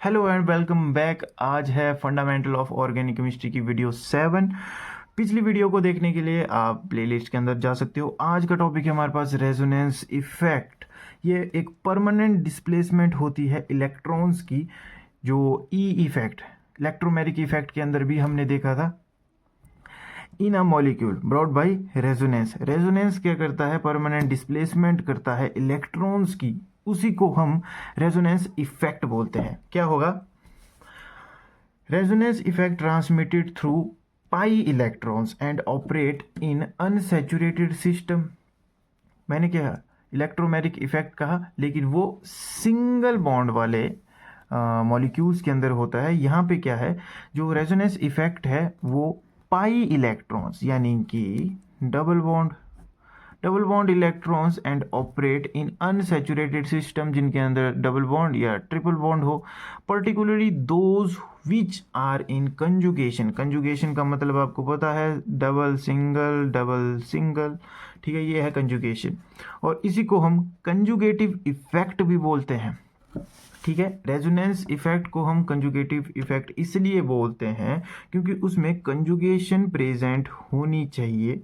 Hello and welcome back. आज है fundamental of organic chemistry की वीडियो 7। पिछली वीडियो को देखने के लिए आप प्लेलिस्ट के अंदर जा सकते हो। आज का टॉपिक है हमारे पास रेजोनेंस इफेक्ट। ये एक परमानेंट डिस्प्लेसमेंट होती है इलेक्ट्रॉन्स की, जो ई इफेक्ट इलेक्ट्रोमैग्नेटिक इफेक्ट के अंदर भी हमने देखा था। In a molecule brought by resonance. Resonance क्या करता है? परमानेंट डिस्प्लेसमेंट करता है इलेक्ट्रॉन्स की, उसी को हम रेजोनेंस इफेक्ट बोलते हैं। क्या होगा? Resonance effect transmitted through pi electrons and operate in unsaturated system. मैंने क्या इलेक्ट्रोमैग्नेटिक इफेक्ट कहा, लेकिन वो सिंगल बॉन्ड वाले मॉलिक्यूल्स के अंदर होता है। यहाँ पे क्या है, जो रेजोनेंस इफेक्ट है वो पाई इलेक्ट्रॉन्स यानी कि double bond electrons and operate in unsaturated system, जिनके अंदर डबल बॉन्ड या ट्रिपल बॉन्ड हो, particularly those which are in conjugation. Conjugation का मतलब आपको पता है, डबल सिंगल, ठीक है, ये है कंजुगेशन। और इसी को हम कंजुगेटिव इफेक्ट भी बोलते हैं। ठीक है, रेजोनेंस इफेक्ट को हम कंजुगेटिव इफेक्ट इसलिए बोलते हैं क्योंकि उसमें कंजुगेशन प्रेजेंट होनी चाहिए,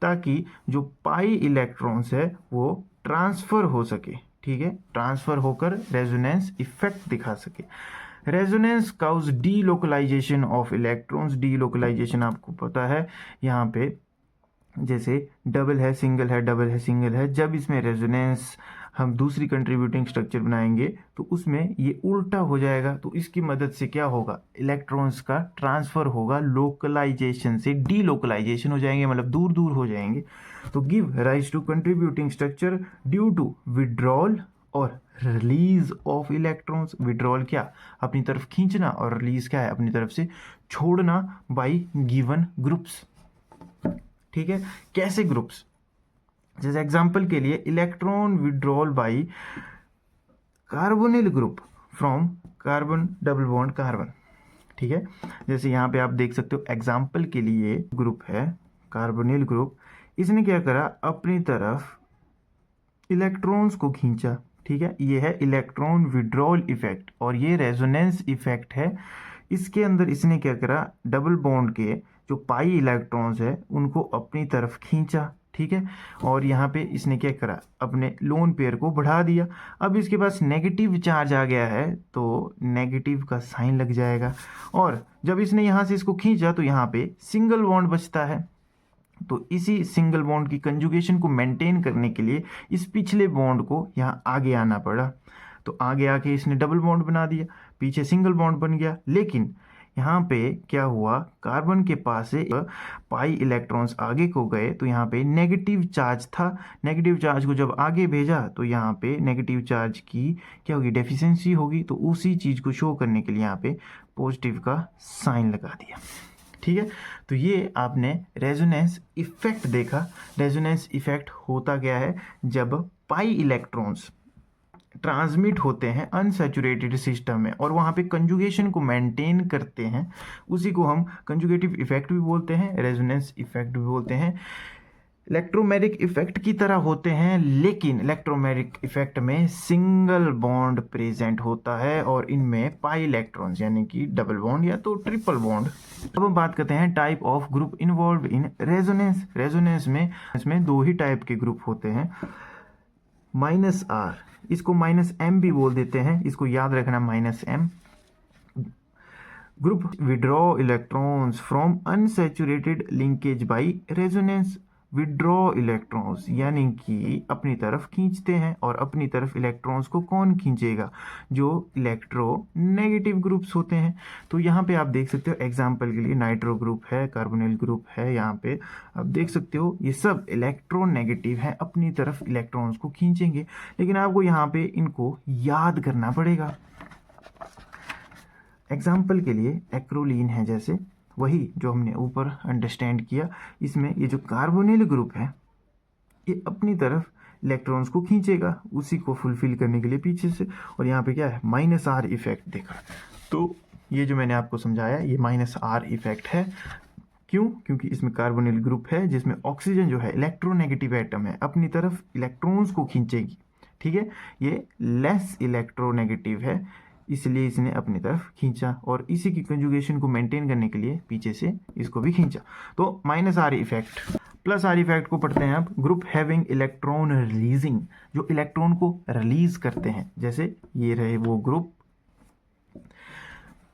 ताकि जो पाई इलेक्ट्रॉन्स है वो ट्रांसफर हो सके। ठीक है, ट्रांसफर होकर रेजोनेंस इफेक्ट दिखा सके। Resonance causes delocalization of electrons. Delocalization आपको पता है, यहाँ पे जैसे डबल है, सिंगल है, डबल है, सिंगल है, जब इसमें रेजोनेंस हम दूसरी कंट्रीब्यूटिंग स्ट्रक्चर बनाएंगे तो उसमें ये उल्टा हो जाएगा। तो इसकी मदद से क्या होगा, इलेक्ट्रॉन्स का ट्रांसफर होगा, लोकलाइजेशन से डीलोकलाइजेशन हो जाएंगे, मतलब दूर दूर हो जाएंगे। तो give rise to contributing structure due to withdrawal और रिलीज ऑफ इलेक्ट्रॉन्स। विड्रॉल क्या, अपनी तरफ खींचना, और रिलीज क्या है, अपनी तरफ से छोड़ना, बाई गिवन ग्रुप्स। ठीक है, कैसे ग्रुप्स? जैसे एग्जांपल के लिए electron withdrawal by carbonyl group from carbon double bond carbon. ठीक है, जैसे यहाँ पे आप देख सकते हो, एग्जांपल के लिए ग्रुप है कार्बोनिल ग्रुप, इसने क्या करा, अपनी तरफ इलेक्ट्रॉन्स को खींचा। ठीक है, ये है इलेक्ट्रॉन विड्रॉल इफेक्ट, और ये रेजोनेंस इफेक्ट है। इसके अंदर इसने क्या करा, डबल बॉन्ड के जो पाई इलेक्ट्रॉन्स है उनको अपनी तरफ खींचा। ठीक है, और यहाँ पे इसने क्या करा, अपने लोन पेयर को बढ़ा दिया। अब इसके पास नेगेटिव चार्ज आ गया है तो नेगेटिव का साइन लग जाएगा, और जब इसने यहाँ से इसको खींचा तो यहाँ पे सिंगल बॉन्ड बचता है। तो इसी सिंगल बॉन्ड की कंजुगेशन को मेंटेन करने के लिए इस पिछले बॉन्ड को यहाँ आगे आना पड़ा। तो आगे आके इसने डबल बॉन्ड बना दिया, पीछे सिंगल बॉन्ड बन गया। लेकिन यहाँ पे क्या हुआ, कार्बन के पास से पाई इलेक्ट्रॉन्स आगे को गए तो यहाँ पे नेगेटिव चार्ज था। नेगेटिव चार्ज को जब आगे भेजा तो यहाँ पे नेगेटिव चार्ज की क्या होगी, डेफिशिएंसी होगी। तो उसी चीज़ को शो करने के लिए यहाँ पे पॉजिटिव का साइन लगा दिया। ठीक है, तो ये आपने रेजोनेंस इफेक्ट देखा। रेजोनेंस इफेक्ट होता क्या है, जब पाई इलेक्ट्रॉन्स ट्रांसमिट होते हैं अनसैचुरेटेड सिस्टम में और वहाँ पे कंजुगेशन को मेंटेन करते हैं, उसी को हम कंजुगेटिव इफेक्ट भी बोलते हैं, रेजोनेंस इफेक्ट भी बोलते हैं। इलेक्ट्रोमैग्नेटिक इफेक्ट की तरह होते हैं, लेकिन इलेक्ट्रोमैग्नेटिक इफेक्ट में सिंगल बॉन्ड प्रेजेंट होता है और इनमें पाई इलेक्ट्रॉन्स यानी कि डबल बॉन्ड या तो ट्रिपल बॉन्ड। अब हम बात करते हैं type of group involve in resonance. Resonance में इसमें दो ही टाइप के ग्रुप होते हैं, -R, इसको -M भी बोल देते हैं, इसको याद रखना, -M। Group withdraw electrons from unsaturated linkage by resonance. Withdraw electrons यानी कि अपनी तरफ खींचते हैं, और अपनी तरफ इलेक्ट्रॉन्स को कौन खींचेगा, जो इलेक्ट्रो नेगेटिव ग्रुप्स होते हैं। तो यहाँ पे आप देख सकते हो, एग्जांपल के लिए नाइट्रो ग्रुप है, कार्बोनिल ग्रुप है, यहाँ पे आप देख सकते हो ये सब इलेक्ट्रो नेगेटिव है, अपनी तरफ इलेक्ट्रॉन्स को खींचेंगे। लेकिन आपको यहाँ पे इनको याद करना पड़ेगा। एग्जाम्पल के लिए एक्रोलीन है, जैसे वही जो हमने ऊपर अंडरस्टैंड किया, इसमें ये जो कार्बोनिल ग्रुप है ये अपनी तरफ इलेक्ट्रॉन्स को खींचेगा, उसी को फुलफिल करने के लिए पीछे से। और यहाँ पे क्या है, -R इफेक्ट देखा। तो ये जो मैंने आपको समझाया ये -R इफेक्ट है। क्यों? क्योंकि इसमें कार्बोनिल ग्रुप है जिसमें ऑक्सीजन जो है इलेक्ट्रोनेगेटिव एटम है, अपनी तरफ इलेक्ट्रॉन्स को खींचेगी। ठीक है, ये लेस इलेक्ट्रोनेगेटिव है, इसलिए इसने अपनी तरफ खींचा और इसी की कंजुगेशन को मेंटेन करने के लिए पीछे से इसको भी खींचा। तो minus are effect plus are effect को पढ़ते हैं आप। ग्रुप हैविंग इलेक्ट्रॉन रिलीजिंग, जो इलेक्ट्रॉन को रिलीज करते हैं, जैसे ये रहे वो group.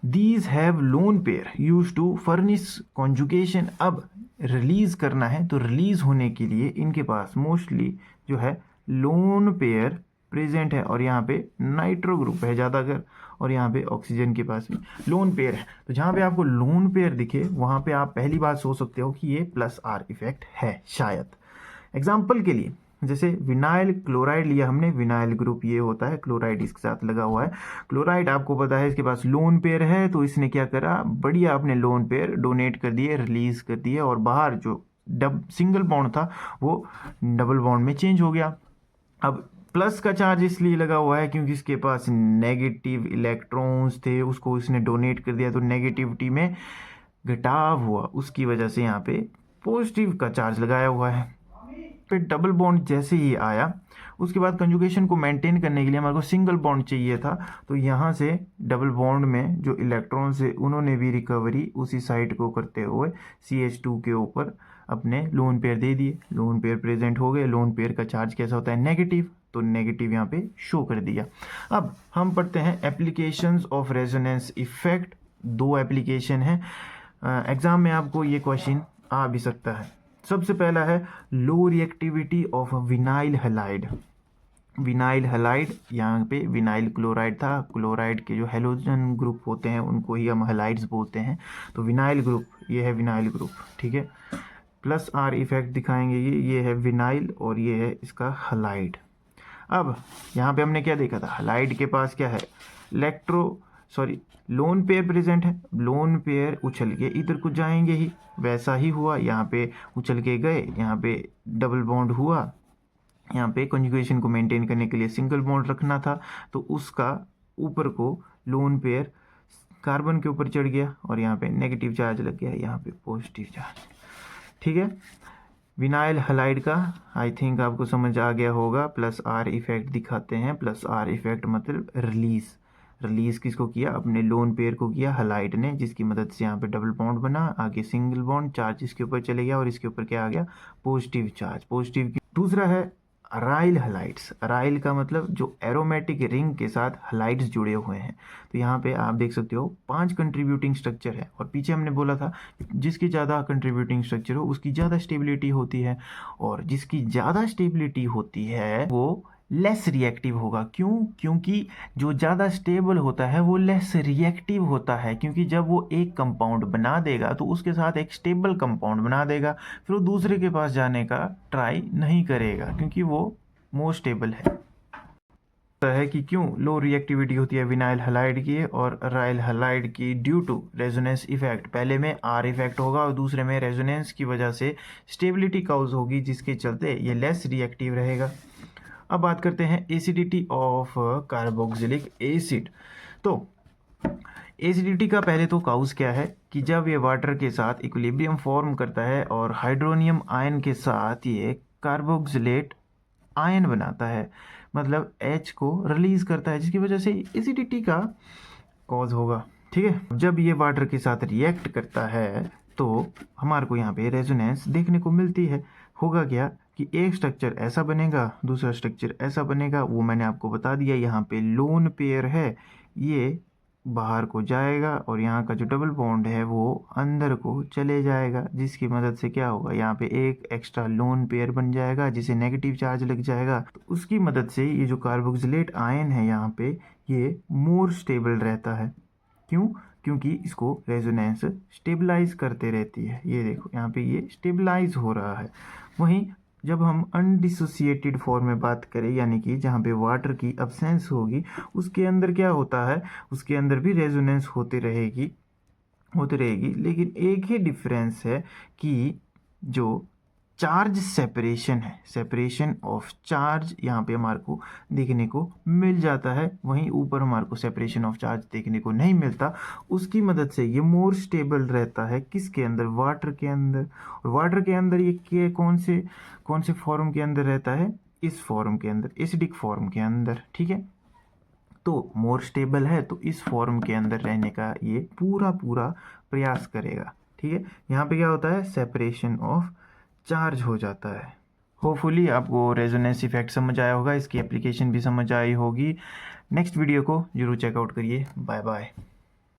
These have lone pair used to furnish conjugation। अब रिलीज करना है तो रिलीज होने के लिए इनके पास मोस्टली जो है लोन पेयर प्रेजेंट है और यहाँ पे नाइट्रो ग्रुप है ज़्यादातर और यहाँ पे ऑक्सीजन के पास भी लोन पेयर है। तो जहाँ पे आपको लोन पेयर दिखे वहाँ पे आप पहली बात सोच सकते हो कि ये प्लस आर इफेक्ट है शायद। एग्जाम्पल के लिए जैसे विनाइल क्लोराइड लिया हमने, विनाइल ग्रुप ये होता है, क्लोराइड इसके साथ लगा हुआ है। क्लोराइड आपको पता है इसके पास लोन पेयर है, तो इसने क्या करा, बढ़िया अपने लोन पेयर डोनेट कर दिए, रिलीज कर दिए और बाहर जो सिंगल बॉन्ड था वो डबल बॉन्ड में चेंज हो गया। अब प्लस का चार्ज इसलिए लगा हुआ है क्योंकि इसके पास नेगेटिव इलेक्ट्रॉन्स थे, उसको इसने डोनेट कर दिया तो नेगेटिविटी में घटाव हुआ, उसकी वजह से यहाँ पे पॉजिटिव का चार्ज लगाया हुआ है। पे डबल बॉन्ड जैसे ही आया उसके बाद कंजुगेशन को मेंटेन करने के लिए हमारे को सिंगल बॉन्ड चाहिए था, तो यहाँ से डबल बॉन्ड में जो इलेक्ट्रॉन्स है उन्होंने भी रिकवरी उसी साइड को करते हुए CH2 के ऊपर अपने लोन पेयर दे दिए। लोन पेयर प्रेजेंट हो गए। लोन पेयर का चार्ज कैसा होता है, नेगेटिव, तो नेगेटिव यहाँ पे शो कर दिया। अब हम पढ़ते हैं एप्लीकेशंस ऑफ रेजोनेंस इफेक्ट। दो एप्लीकेशन है, एग्जाम में आपको ये क्वेश्चन आ भी सकता है। सबसे पहला है लो reactivity of vinyl halide. Vinyl halide, यहाँ पे विनाइल क्लोराइड था, क्लोराइड के जो हेलोजन ग्रुप होते हैं उनको ही हम हैलाइड्स बोलते हैं। तो विनाइल ग्रुप, ये है विनाइल ग्रुप, ठीक है। प्लस आर इफेक्ट दिखाएंगे, ये है विनाइल और ये है इसका हैलाइड। अब यहाँ पे हमने क्या देखा था, हैलाइड के पास क्या है, लोन पेयर प्रेजेंट है। लोन पेयर उछल के इधर को जाएंगे ही, वैसा ही हुआ, यहाँ पे उछल के गए, यहाँ पे डबल बॉन्ड हुआ, यहाँ पे कंजुगेशन को मेंटेन करने के लिए सिंगल बॉन्ड रखना था, तो उसका ऊपर को लोन पेयर कार्बन के ऊपर चढ़ गया और यहाँ पे नेगेटिव चार्ज लग गया, यहाँ पे पॉजिटिव चार्ज, ठीक है। विनाइल हैलाइड का आई थिंक आपको समझ आ गया होगा। प्लस आर इफेक्ट दिखाते हैं। प्लस आर इफेक्ट मतलब रिलीज किसको किया, अपने लोन पेयर को किया हैलाइड ने, जिसकी मदद से यहाँ पे डबल बॉन्ड बना, आगे सिंगल बॉन्ड, चार्ज इसके ऊपर चले गया और इसके ऊपर क्या आ गया, पॉजिटिव चार्ज, पॉजिटिव। दूसरा है अराइल हैलाइड्स। अराइल का मतलब जो एरोमेटिक रिंग के साथ हैलाइड्स जुड़े हुए हैं। तो यहाँ पे आप देख सकते हो 5 कंट्रीब्यूटिंग स्ट्रक्चर है और पीछे हमने बोला था जिसकी ज़्यादा कंट्रीब्यूटिंग स्ट्रक्चर हो उसकी ज़्यादा स्टेबिलिटी होती है और जिसकी ज़्यादा स्टेबिलिटी होती है वो लेस रिएक्टिव होगा। क्यों? क्योंकि जो ज़्यादा स्टेबल होता है वो लेस रिएक्टिव होता है, क्योंकि जब वो एक कंपाउंड बना देगा तो उसके साथ एक स्टेबल कंपाउंड बना देगा, फिर वो दूसरे के पास जाने का ट्राई नहीं करेगा क्योंकि वो मोर स्टेबल है कि क्यों लो रिएक्टिविटी होती है विनाइल हैलाइड की और अराइल हैलाइड की ड्यू टू रेजोनेंस इफेक्ट। पहले में आर इफेक्ट होगा और दूसरे में रेजोनेंस की वजह से स्टेबिलिटी काउज होगी, जिसके चलते ये लेस रिएक्टिव रहेगा। अब बात करते हैं एसिडिटी ऑफ कार्बोक्सिलिक एसिड। तो एसिडिटी का पहले तो काउज क्या है कि जब ये वाटर के साथ इक्विलिब्रियम फॉर्म करता है और हाइड्रोनियम आयन के साथ ये कार्बोक्सिलेट आयन बनाता है, मतलब H को रिलीज करता है, जिसकी वजह से एसिडिटी का कॉज होगा, ठीक है। जब ये वाटर के साथ रिएक्ट करता है तो हमारे को यहाँ पे रेजोनेंस देखने को मिलती है। होगा क्या कि एक स्ट्रक्चर ऐसा बनेगा, दूसरा स्ट्रक्चर ऐसा बनेगा, वो मैंने आपको बता दिया। यहाँ पे लोन पेयर है, ये बाहर को जाएगा और यहाँ का जो डबल बॉन्ड है वो अंदर को चले जाएगा, जिसकी मदद से क्या होगा, यहाँ पे एक एक्स्ट्रा लोन पेयर बन जाएगा जिसे नेगेटिव चार्ज लग जाएगा। तो उसकी मदद से ये जो कार्बोक्सिलेट आयन है यहाँ पे ये मोर स्टेबल रहता है। क्यों? क्योंकि इसको रेजोनेंस स्टेबलाइज करते रहती है। ये देखो यहाँ पे ये स्टेबलाइज हो रहा है। वहीं जब हम अनडिसोसिएटेड फॉर्म में बात करें, यानी कि जहाँ पे वाटर की अब्सेंस होगी, उसके अंदर क्या होता है, उसके अंदर भी रेजोनेंस होती रहेगी, लेकिन एक ही डिफरेंस है कि जो चार्ज सेपरेशन है, सेपरेशन ऑफ चार्ज यहाँ पे हमारे को देखने को मिल जाता है, वहीं ऊपर हमारे को सेपरेशन ऑफ चार्ज देखने को नहीं मिलता। उसकी मदद से ये मोर स्टेबल रहता है। किसके अंदर? वाटर के अंदर। और वाटर के अंदर ये कौन से फॉर्म के अंदर रहता है? इस फॉर्म के अंदर, एसिडिक फॉर्म के अंदर, ठीक है। तो मोर स्टेबल है तो इस फॉर्म के अंदर रहने का ये पूरा प्रयास करेगा। ठीक है, यहाँ पे क्या होता है, सेपरेशन ऑफ चार्ज हो जाता है। होपफुली आपको रेजोनेंस इफेक्ट समझ आया होगा, इसकी एप्लीकेशन भी समझ आई होगी। नेक्स्ट वीडियो को जरूर चेकआउट करिए। Bye bye.